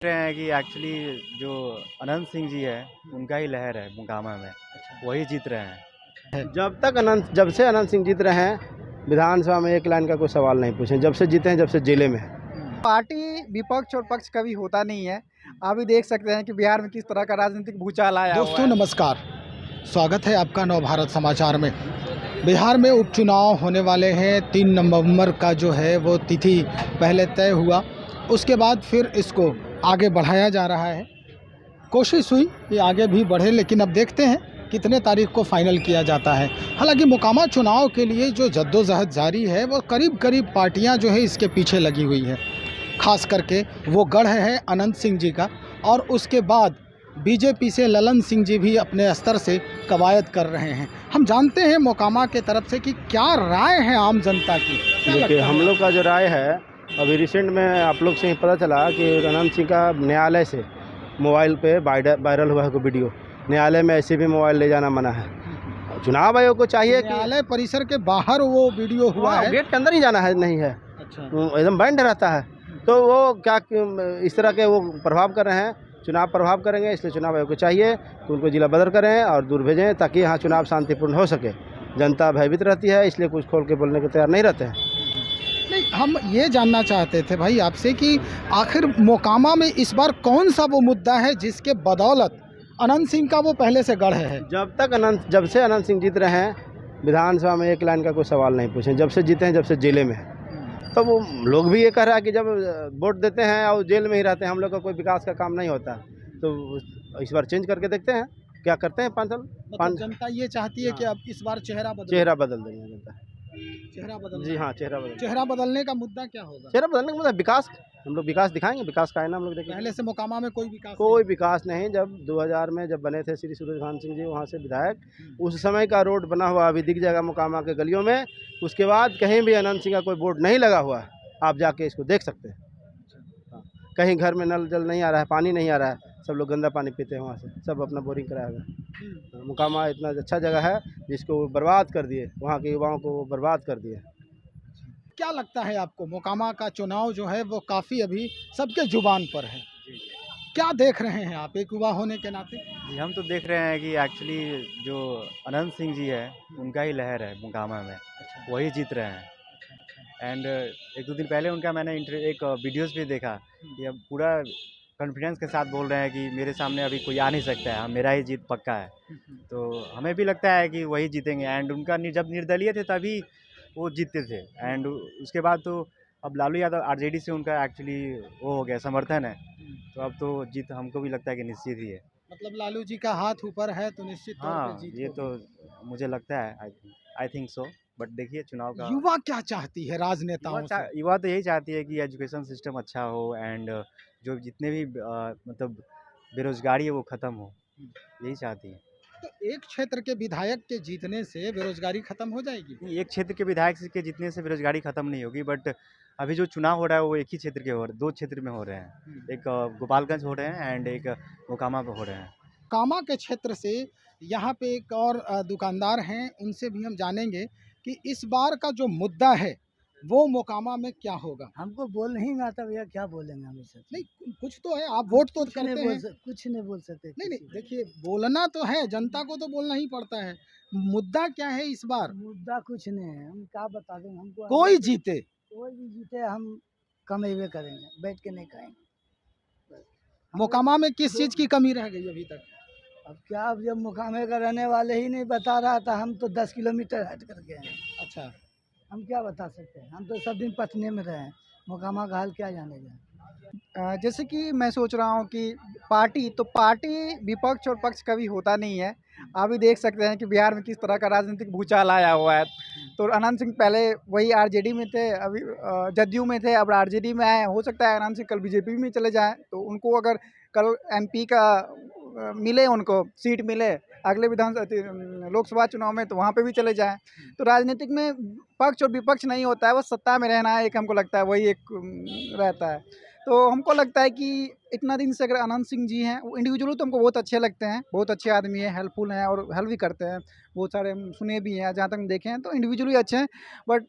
रहे हैं कि एक्चुअली जो अनंत सिंह जी है उनका ही लहर है मोकामा में, वही जीत रहे हैं। जब से अनंत सिंह जीत रहे हैं विधानसभा में एक लाइन का कोई सवाल नहीं पूछे। जब से जीते हैं जब से जिले में है। पार्टी विपक्ष और पक्ष कभी होता नहीं है। आप भी देख सकते हैं कि बिहार में किस तरह का राजनीतिक भूचाल आया हुआ दोस्तों है। नमस्कार, स्वागत है आपका नव भारत समाचार में। बिहार में उपचुनाव होने वाले हैं। 3 नवंबर का जो है वो तिथि पहले तय हुआ, उसके बाद फिर इसको आगे बढ़ाया जा रहा है। कोशिश हुई कि आगे भी बढ़े, लेकिन अब देखते हैं कितने तारीख को फाइनल किया जाता है। हालांकि मोकामा चुनाव के लिए जो जद्दोजहद जारी है वो करीब पार्टियां जो है इसके पीछे लगी हुई है। खास करके वो गढ़ है अनंत सिंह जी का, और उसके बाद बीजेपी से ललन सिंह जी भी अपने स्तर से कवायद कर रहे हैं। हम जानते हैं मोकामा के तरफ से कि क्या राय है आम जनता की। देखिए, हम लोग का जो राय है, अभी रिसेंट में आप लोग से ही पता चला कि अनंत सिंह का न्यायालय से मोबाइल पे वायरल हुआ है कोई वीडियो। न्यायालय में ऐसे भी मोबाइल ले जाना मना है। चुनाव आयोग को चाहिए कि न्यायालय परिसर के बाहर वो वीडियो हुआ है, गेट के अंदर ही जाना है, नहीं है अच्छा एकदम बैंड रहता है। तो वो क्या इस तरह के वो प्रभाव कर रहे हैं, चुनाव प्रभाव करेंगे। इसलिए चुनाव आयोग को चाहिए कि उनको जिला बदर करें और दूर भेजें, ताकि यहाँ चुनाव शांतिपूर्ण हो सके। जनता भयभीत रहती है, इसलिए कुछ खोल के बोलने को तैयार नहीं रहते हैं। नहीं, हम ये जानना चाहते थे भाई आपसे कि आखिर मोकामा में इस बार कौन सा वो मुद्दा है जिसके बदौलत अनंत सिंह का वो पहले से गढ़ है। जब से अनंत सिंह जीत रहे हैं विधानसभा में एक लाइन का कोई सवाल नहीं पूछे। जब से जीते हैं जब से जिले में है। तो वो लोग भी ये कह रहा है कि जब वोट देते हैं और जेल में ही रहते हैं, हम लोग का कोई विकास का काम नहीं होता। तो इस बार चेंज करके देखते हैं क्या करते हैं। 5 साल मतलब जनता ये चाहती है कि अब इस बार चेहरा बदल देंगे जनता। चेहरा बदल जी हाँ, चेहरा बदलने का मुद्दा क्या होगा। चेहरा बदलने का मतलब विकास। हम लोग विकास दिखाएंगे, विकास का है ना। हम लोग देखेंगे पहले से मोकामा में कोई विकास नहीं। जब 2000 में जब बने थे श्री सूरजभान सिंह जी वहाँ से विधायक, उस समय का रोड बना हुआ अभी दिख जाएगा मोकामा के गलियों में। उसके बाद कहीं भी अनंत सिंह का कोई बोर्ड नहीं लगा हुआ है, आप जाके इसको देख सकते हैं। कहीं घर में नल जल नहीं आ रहा है, पानी नहीं आ रहा है, सब लोग गंदा पानी पीते हैं वहाँ से। सब अपना बोरिंग कराया हुआ। मोकामा इतना अच्छा जगह है जिसको वो बर्बाद कर दिए, वहाँ के युवाओं को वो बर्बाद कर दिए। क्या लगता है आपको, मोकामा का चुनाव जो है वो काफ़ी अभी सबके जुबान पर है, क्या देख रहे हैं आप एक युवा होने के नाते। जी, हम तो देख रहे हैं कि एक्चुअली जो अनंत सिंह जी है उनका ही लहर है मोकामा में, वही जीत रहे हैं। एंड 1-2 दिन पहले उनका मैंने एक वीडियोस भी देखा कि अब पूरा कॉन्फिडेंस के साथ बोल रहे हैं कि मेरे सामने अभी कोई आ नहीं सकता है, मेरा ही जीत पक्का है। तो हमें भी लगता है कि वही जीतेंगे। एंड उनका जब निर्दलीय थे तभी वो जीतते थे। एंड उसके बाद तो अब लालू यादव आरजेडी से उनका एक्चुअली वो हो गया समर्थन है, तो अब तो जीत हमको भी लगता है कि निश्चित ही है। मतलब लालू जी का हाथ ऊपर है तो निश्चित तौर हाँ, पे जीत ये होगी। तो मुझे लगता है, आई थिंक सो। बट देखिए चुनाव का युवा क्या चाहती है राजनेताओं से। युवा तो यही चाहती है कि एजुकेशन सिस्टम अच्छा हो एंड जो जितने भी मतलब बेरोजगारी है वो ख़त्म हो, यही चाहती है। तो एक क्षेत्र के विधायक के जीतने से बेरोजगारी खत्म हो जाएगी। एक क्षेत्र के विधायक के जीतने से बेरोजगारी खत्म नहीं होगी, बट अभी जो चुनाव हो रहा है वो एक ही क्षेत्र के 2 क्षेत्र में हो रहे हैं। एक गोपालगंज हो रहे हैं एंड एक मोकामा पे हो रहे हैं। कामा के क्षेत्र से यहाँ पे एक और दुकानदार हैं, उनसे भी हम जानेंगे कि इस बार का जो मुद्दा है वो मोकामा में क्या होगा। हमको बोल नहीं आता भैया, क्या बोलेंगे हम इसे। नहीं, कुछ तो है, आप वोट तो करते हैं। कुछ नहीं बोल सकते। नहीं, देखिए बोलना तो है, जनता को तो बोलना ही पड़ता है। मुद्दा क्या है इस बार। मुद्दा कुछ नहीं है, हम क्या बता देंगे। हमको कोई जीते कोई भी जीते हम कमेबे करेंगे, बैठ के नहीं खाएंगे। मोकामा में किस चीज़ की कमी रह गई अभी तक। अब क्या, अब जब मुकामे का रहने वाले ही नहीं बता रहा था, हम तो 10 किलोमीटर हट कर गए हैं। अच्छा, हम क्या बता सकते हैं, हम तो सब दिन पटने में रहे हैं, मुकामा का हाल क्या जानेगा। जैसे कि मैं सोच रहा हूँ कि पार्टी विपक्ष और पक्ष कभी होता नहीं है। आप भी देख सकते हैं कि बिहार में किस तरह का राजनीतिक भूचाल आया हुआ है। तो अनंत सिंह पहले वही आरजेडी में थे, अभी जदयू में थे, अब आरजेडी में आए। हो सकता है अनंत सिंह कल बीजेपी में चले जाएं, तो उनको अगर कल एमपी का मिले, उनको सीट मिले अगले लोकसभा चुनाव में, तो वहाँ पे भी चले जाएं। तो राजनीतिक में पक्ष और विपक्ष नहीं होता है, बस सत्ता में रहना है, एक हमको लगता है वही एक रहता है। तो हमको लगता है कि इतना दिन से अगर अनंत सिंह जी हैं, वो इंडिविजुअली तो हमको बहुत अच्छे लगते हैं, बहुत अच्छे आदमी हैं, हेल्पफुल हैं और हेल्प भी करते हैं। बहुत सारे हम सुने भी हैं, जहाँ तक हम देखे हैं तो इंडिविजुअली अच्छे हैं। बट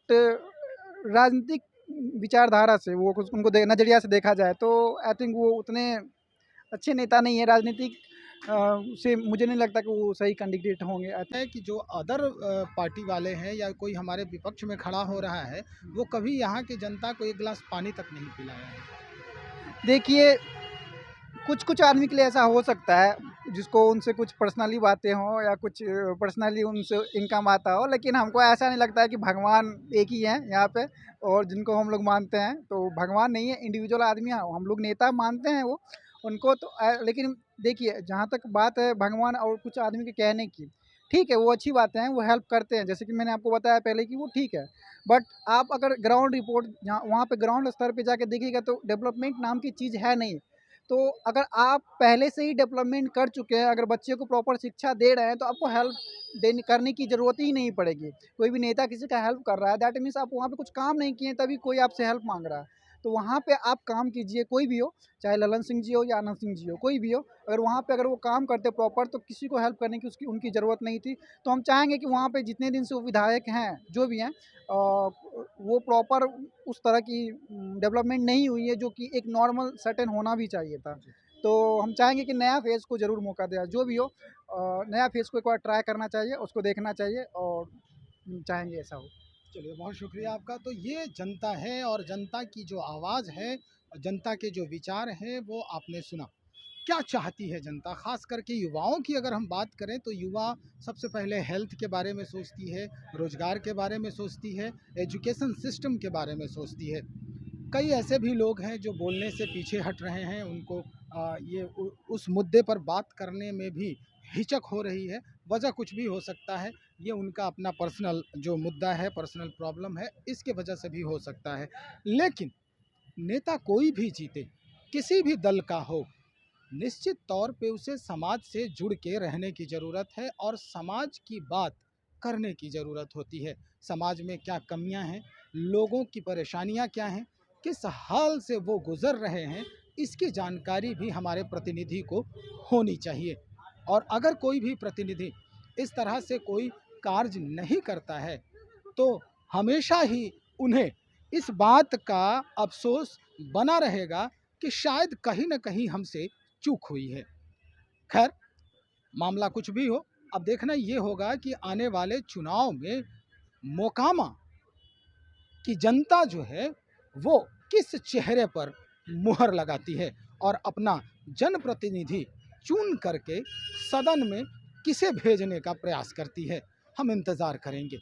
राजनीतिक विचारधारा से वो कुछ उनको नज़रिया से देखा जाए तो आई थिंक वो उतने अच्छे नेता नहीं है राजनीतिक से मुझे नहीं लगता कि वो सही कैंडिडेट होंगे। है कि जो अदर पार्टी वाले हैं या कोई हमारे विपक्ष में खड़ा हो रहा है वो कभी यहाँ की जनता को एक गिलास पानी तक नहीं पिलाया है। देखिए कुछ कुछ आदमी के लिए ऐसा हो सकता है जिसको उनसे कुछ पर्सनली बातें हों या कुछ पर्सनली उनसे इनकम आता हो, लेकिन हमको ऐसा नहीं लगता है कि भगवान एक ही हैं यहाँ पे और जिनको हम लोग मानते हैं तो भगवान नहीं है, इंडिविजुअल आदमी हैं, हम लोग नेता मानते हैं वो उनको तो लेकिन देखिए जहाँ तक बात है भगवान और कुछ आदमी के कहने की, ठीक है वो अच्छी बातें हैं, वो हेल्प करते हैं जैसे कि मैंने आपको बताया पहले कि वो ठीक है। बट आप अगर ग्राउंड रिपोर्ट जहाँ वहाँ पे ग्राउंड स्तर पे जाके देखिएगा तो डेवलपमेंट नाम की चीज़ है नहीं। तो अगर आप पहले से ही डेवलपमेंट कर चुके हैं, अगर बच्चे को प्रॉपर शिक्षा दे रहे हैं तो आपको हेल्प देने करने की ज़रूरत ही नहीं पड़ेगी। कोई भी नेता किसी का हेल्प कर रहा है दैट मीन्स आप वहाँ पे कुछ काम नहीं किए तभी कोई आपसे हेल्प मांग रहा है। तो वहाँ पे आप काम कीजिए, कोई भी हो, चाहे ललन सिंह जी हो या आनंद सिंह जी हो, कोई भी हो, अगर वहाँ पे अगर वो काम करते प्रॉपर तो किसी को हेल्प करने की उसकी उनकी ज़रूरत नहीं थी। तो हम चाहेंगे कि वहाँ पे जितने दिन से वो विधायक हैं, जो भी हैं वो प्रॉपर उस तरह की डेवलपमेंट नहीं हुई है जो कि एक नॉर्मल सर्टेन होना भी चाहिए था। तो हम चाहेंगे कि नया फेज़ को ज़रूर मौका दिया जो भी हो, नया फेज़ को एक बार ट्राई करना चाहिए, उसको देखना चाहिए और चाहेंगे ऐसा हो। चलिए बहुत शुक्रिया आपका। तो ये जनता है और जनता की जो आवाज़ है, जनता के जो विचार हैं वो आपने सुना। क्या चाहती है जनता, ख़ास करके युवाओं की अगर हम बात करें तो युवा सबसे पहले हेल्थ के बारे में सोचती है, रोज़गार के बारे में सोचती है, एजुकेशन सिस्टम के बारे में सोचती है। कई ऐसे भी लोग हैं जो बोलने से पीछे हट रहे हैं, उनको उस मुद्दे पर बात करने में भी हिचक हो रही है। वजह कुछ भी हो सकता है, ये उनका अपना पर्सनल जो मुद्दा है, पर्सनल प्रॉब्लम है, इसके वजह से भी हो सकता है। लेकिन नेता कोई भी जीते, किसी भी दल का हो, निश्चित तौर पे उसे समाज से जुड़ के रहने की ज़रूरत है और समाज की बात करने की ज़रूरत होती है। समाज में क्या कमियां हैं, लोगों की परेशानियां क्या हैं, किस हाल से वो गुज़र रहे हैं, इसकी जानकारी भी हमारे प्रतिनिधि को होनी चाहिए। और अगर कोई भी प्रतिनिधि इस तरह से कोई कार्य नहीं करता है तो हमेशा ही उन्हें इस बात का अफसोस बना रहेगा कि शायद कहीं न कहीं हमसे चूक हुई है। खैर, मामला कुछ भी हो, अब देखना ये होगा कि आने वाले चुनाव में मोकामा की जनता जो है वो किस चेहरे पर मुहर लगाती है और अपना जनप्रतिनिधि चुन करके सदन में किसे भेजने का प्रयास करती है। हम इंतज़ार करेंगे।